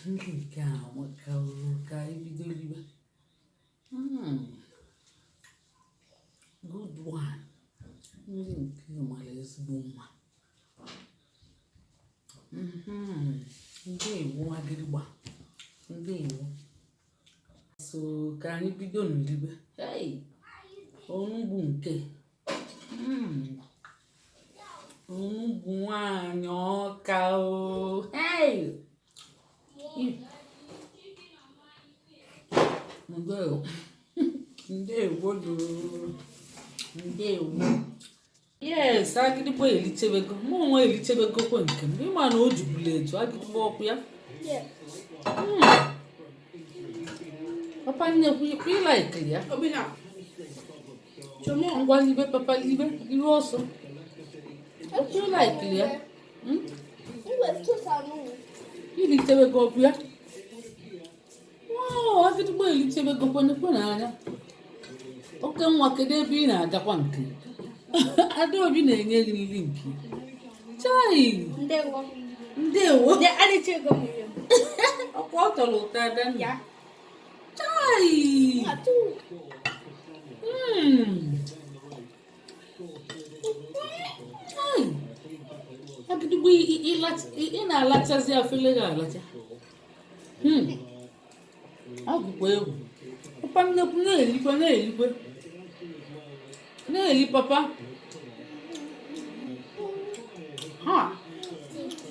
nke a makarụ ka ibido libe. Good one. Nri nke mara ezigbo mma. Ndewo agịrịgba. Ndewo. So ka anyị bido n'libe. Hey! Onugbu nke. Onugbu nwanyị ọka o. Hey! Ndewo. Ndewo do. Ndewo. Yes, agịdịgba elitebego. Mụ onwe elitebego kwa nke m. Ịma na o jubulu eju agịdịgba ọkụ ya. Yeah. Papa nnekwu ikwu ịlaikiri ya. Obina. Ngwa libe papa libe iwe ọsọ. Ekwu ịlaikiri ya. Ilitebego ọkụ ya. Wow, agịdịgba elitebego kwenekwe n'anya. Oke nwa kedu ebe ị na-agakwa nke? Adaobi na-enye gị nri nke. Chai! Ndewo. Ndewo. Ya alichego mwe. Ọkwa ọ tọrọ ụtọ adanna. Ya. Chai! Atu. Chai! Agịdịgba ị na-alachazi afele gị alacha. Ọ bụkwa egwu. Papa nnekwu na-elikwe na-elikwe. Na-eli papa. Ha!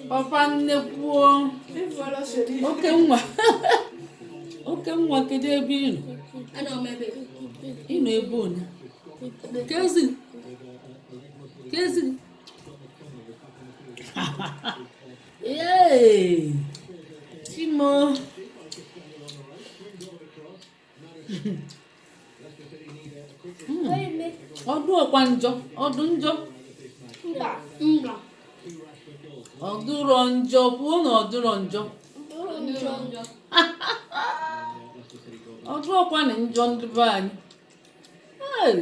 Papa nnekwu. Oke nwa. Oke nwa kedu ebe ị nọ? Ana omebe. Ị nọ ebe onye? Kezi. Kezi. Yay! Chimo. Ọdụ ọkwa njọ, ọdụ njọ. Mba. Ọdụrọ njọ, kwuo na ọdụrọ njọ. Ọdụ ọkwa na njọ ndị be anyị. Hey!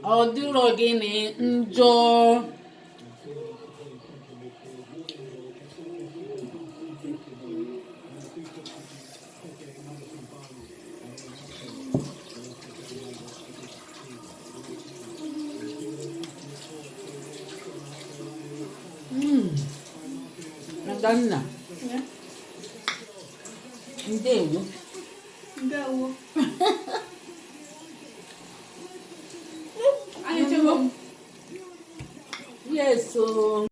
Ọdụrọ gịnị njọ? Adanna. Ndewo. Ndewo. Yes, so